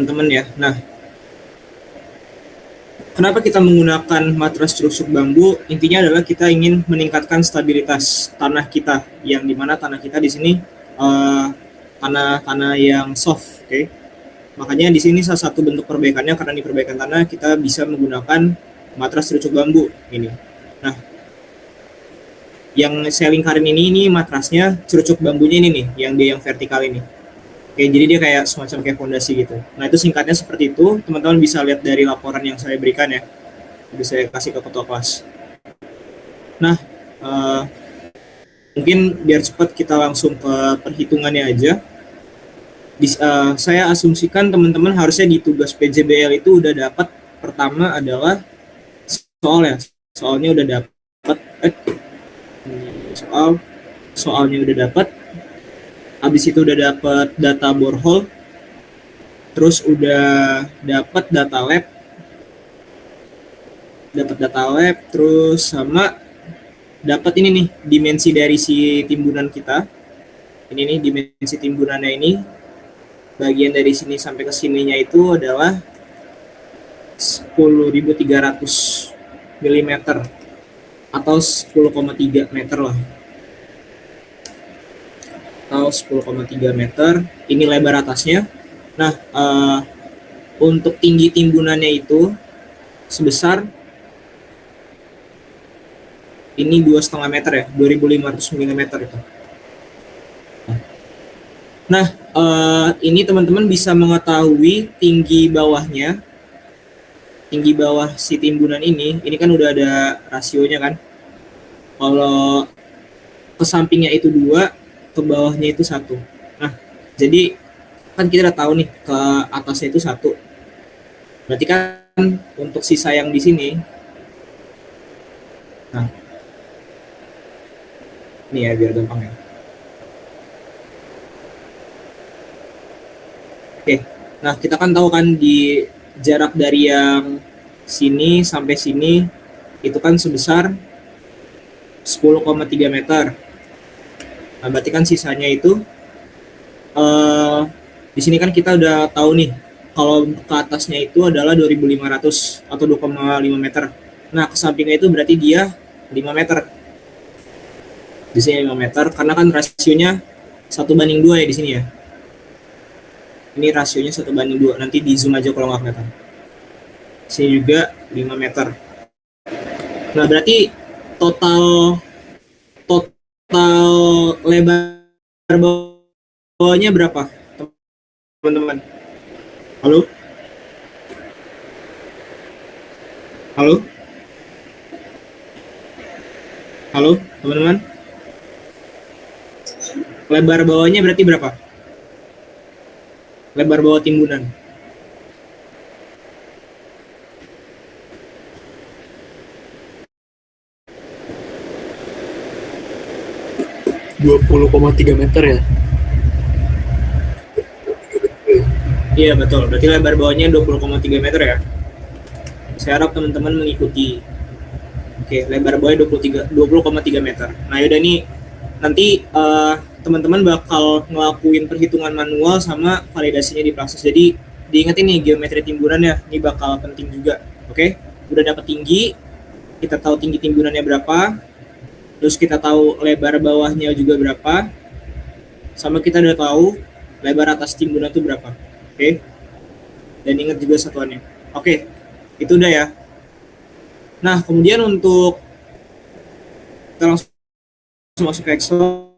teman-teman ya. Nah, kenapa kita menggunakan matras cerusuk bambu? Intinya adalah kita ingin meningkatkan stabilitas tanah kita, yang dimana tanah kita di sini tanah yang soft, oke? Makanya di sini salah satu bentuk perbaikannya, karena di perbaikan tanah kita bisa menggunakan matras cerusuk bambu ini. Nah, yang saya lingkarin ini matrasnya cerusuk bambunya ini nih, yang dia yang vertikal ini. Oke, jadi dia kayak semacam kayak fondasi gitu. Nah, itu singkatnya seperti itu. Teman-teman bisa lihat dari laporan yang saya berikan ya. Bisa saya kasih ke ketua kelas. Nah, mungkin biar cepat kita langsung ke perhitungannya aja. Saya asumsikan teman-teman harusnya di tugas PJBL itu udah dapat. Pertama adalah soalnya udah dapat. Soalnya udah dapat. Habis itu udah dapat data borehole, terus udah dapat data lab, terus sama dapat ini nih dimensi dari si timbunan kita. Ini nih dimensi timbunannya ini, bagian dari sini sampai ke sininya itu adalah 10.300 mm atau 10,3 meter lah, atau 10,3 meter. Ini lebar atasnya. Nah, untuk tinggi timbunannya itu sebesar ini 2,5 meter ya, 2.500 mm itu. Nah, ini teman-teman bisa mengetahui tinggi bawah si timbunan ini kan udah ada rasionya kan. Kalau ke sampingnya itu 2, ke bawahnya itu 1. Nah, jadi kan kita udah tahu nih ke atasnya itu 1. Berarti kan untuk sisa yang di sini, nah, ini ya biar gampang ya. Oke, nah kita kan tahu kan di jarak dari yang sini sampai sini itu kan sebesar 10,3 meter. Nah, berarti kan sisanya itu di sini kan kita udah tahu nih kalau ke atasnya itu adalah 2.500 atau 2,5 meter. Nah, ke sampingnya itu berarti dia 5 meter. Di sini 5 meter karena kan rasionya 1:2 ya di sini ya. Ini rasionya 1:2. Nanti di zoom aja kalau nggak kelihatan. Sini juga 5 meter. Nah, berarti total lebar bawahnya berapa, teman-teman? Halo? Halo? Halo, teman-teman? Lebar bawahnya berarti berapa? Lebar bawah timbunan. (20,3 meter ya? Iya betul, berarti lebar bawahnya 20,3 meter ya. Saya harap teman-teman mengikuti. Oke, lebar bawahnya 20,3 meter. Nah yaudah nih, nanti teman-teman bakal ngelakuin perhitungan manual sama validasinya di Praxis. Jadi diingetin nih geometri timbunan ya, ini bakal penting juga. Oke, udah dapat tinggi, kita tahu tinggi timbunannya berapa, terus kita tahu lebar bawahnya juga berapa, sama kita udah tahu lebar atas timbunan itu berapa. Oke, dan ingat juga satuannya. Oke, itu udah ya. Nah, kemudian untuk kita langsung masuk ke Excel.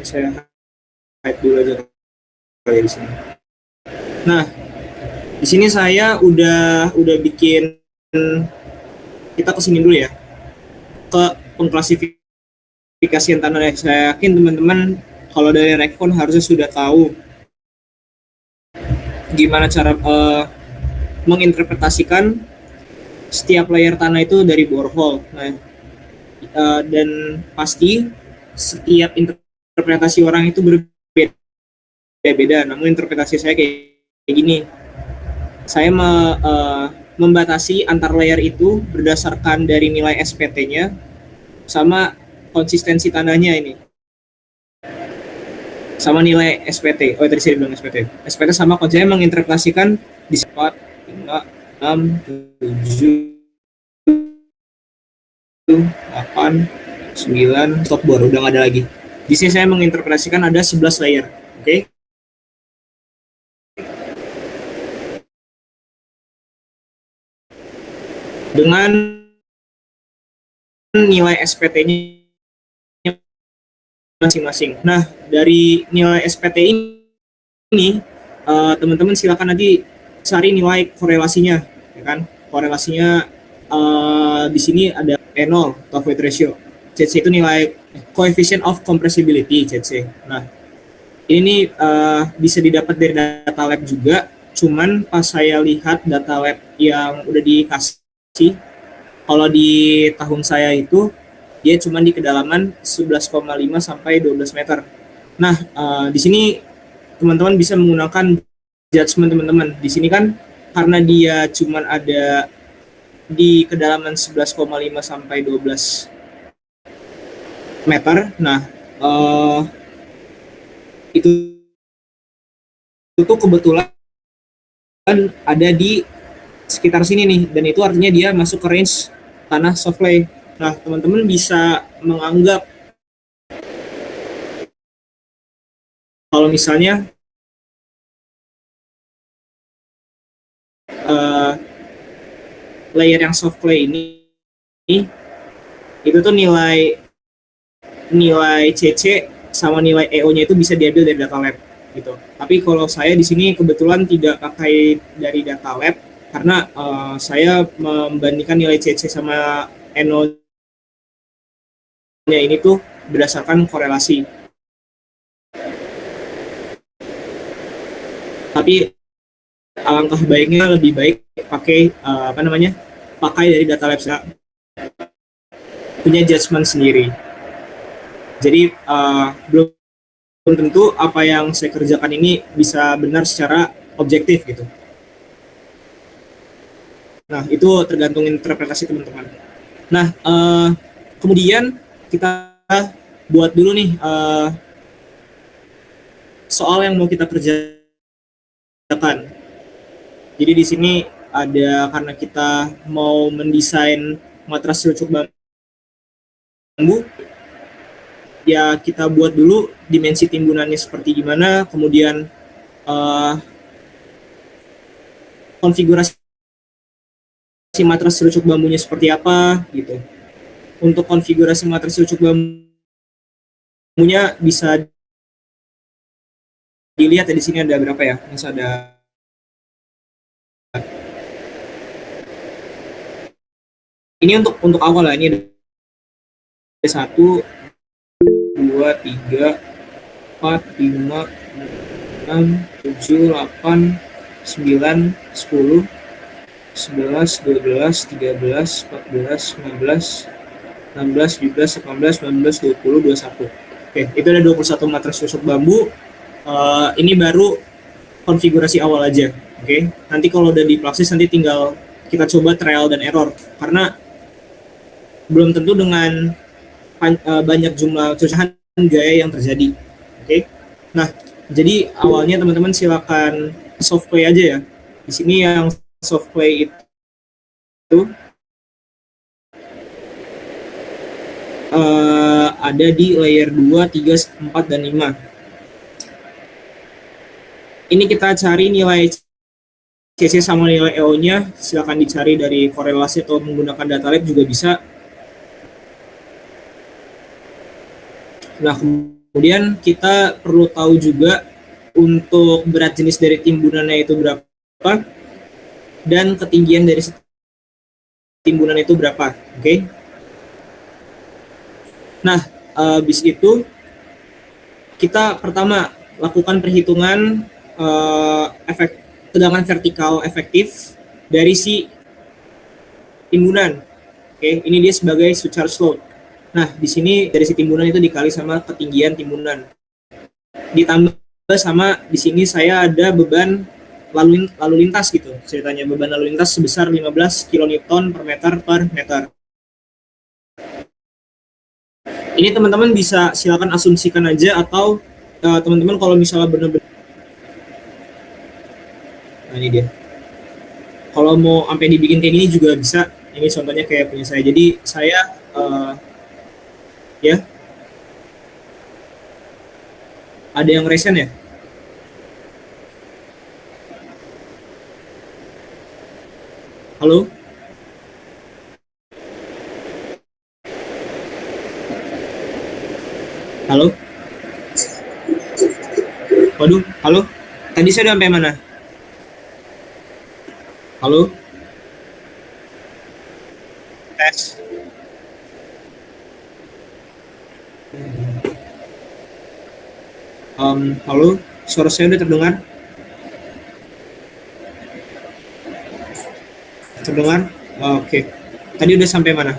Saya hide dulu aja kali di sini. Nah, di sini saya udah bikin, kita kesini dulu ya, ke pengklasifikasian tanah. Saya yakin teman-teman kalau dari Rekfon harusnya sudah tahu gimana cara menginterpretasikan setiap layer tanah itu dari borehole. Nah, dan pasti setiap interpretasi orang itu berbeda. Namun interpretasi saya kayak gini. Saya membatasi antar layer itu berdasarkan dari nilai SPT-nya sama konsistensi tanahnya ini. sama nilai SPT. Oh, tadi saya bilang SPT. SPT sama konsepnya menginterpretasikan di 4, 5, 6, 7, 8, 9, stop board, udah nggak ada lagi. Di sini saya menginterpretasikan ada 11 layer. Oke. Dengan nilai SPT-nya masing-masing. Nah, dari nilai SPT ini teman-teman silakan nanti cari nilai korelasinya, ya kan? Korelasinya di sini ada P0 atau void ratio. CC itu nilai coefficient of compressibility, CC. Nah, ini bisa didapat dari data lab juga. Cuman pas saya lihat data lab yang udah dikasih, kalau di tahun saya itu dia cuma di kedalaman 11,5 sampai 12 meter. Nah, di sini teman-teman bisa menggunakan judgement teman-teman. Di sini kan karena dia cuma ada di kedalaman 11,5 sampai 12 meter. Nah, itu tuh kebetulan ada di sekitar sini nih, dan itu artinya dia masuk ke range tanah soft clay. Nah, teman-teman bisa menganggap kalau misalnya layer yang soft clay ini itu tuh nilai CC sama nilai EO-nya itu bisa diambil dari data lab gitu. Tapi kalau saya di sini kebetulan tidak pakai dari data lab karena saya membandingkan nilai CC sama NO-nya ini tuh berdasarkan korelasi. Tapi alangkah baiknya lebih baik pakai pakai dari data lab saya punya judgement sendiri. Jadi belum tentu apa yang saya kerjakan ini bisa benar secara objektif gitu. Nah, itu tergantung interpretasi teman-teman. Nah, kemudian kita buat dulu nih soal yang mau kita kerjakan. Jadi di sini ada karena kita mau mendesain matras cerucuk bambu, ya kita buat dulu dimensi timbunannya seperti gimana, kemudian konfigurasi matras cerucuk bambunya seperti apa gitu. Untuk konfigurasi matras cerucuk bambunya bisa dilihat ya, di sini ada berapa ya? Bisa ada ini untuk awal lah, ini ada 1, 2, 3, 4, 5, 6, 7, 8, 9, 10, 11, 12, 13, 14, 15, 16, 17, 18, 19, 20, 21. Oke, itu ada 21 matras tusuk bambu. Ini baru konfigurasi awal aja. Oke, nanti kalau udah di praksis nanti tinggal kita coba trial dan error. Karena belum tentu dengan banyak jumlah cucahan gaya yang terjadi. Oke, nah jadi awalnya teman-teman silakan soft play aja ya. Di sini yang soft play itu ada di layer 2, 3, 4, dan 5. Ini kita cari nilai CC sama nilai EO-nya, silakan dicari dari korelasi atau menggunakan data lab juga bisa. Nah, kemudian kita perlu tahu juga untuk berat jenis dari timbunannya itu berapa dan ketinggian dari timbunan itu berapa. Oke. Nah, habis itu kita pertama lakukan perhitungan efek tegangan vertikal efektif dari si timbunan. Oke, ini dia sebagai surcharge load. Nah, di sini dari si timbunan itu dikali sama ketinggian timbunan. Ditambah sama di sini saya ada beban lalu lintas gitu. Ceritanya beban lalu lintas sebesar 15 kN per meter. Ini teman-teman bisa silakan asumsikan aja atau teman-teman kalau misalnya benar-benar, nah ini dia. Kalau mau sampai dibikin kayak gini juga bisa. Ini contohnya kayak punya saya. Jadi saya ya ada yang resen ya. Halo, halo, waduh, halo. Tadi saya udah sampai mana? Halo, tes. Halo, suara saya udah terdengar? Terdengar? Oke. Tadi udah sampai mana?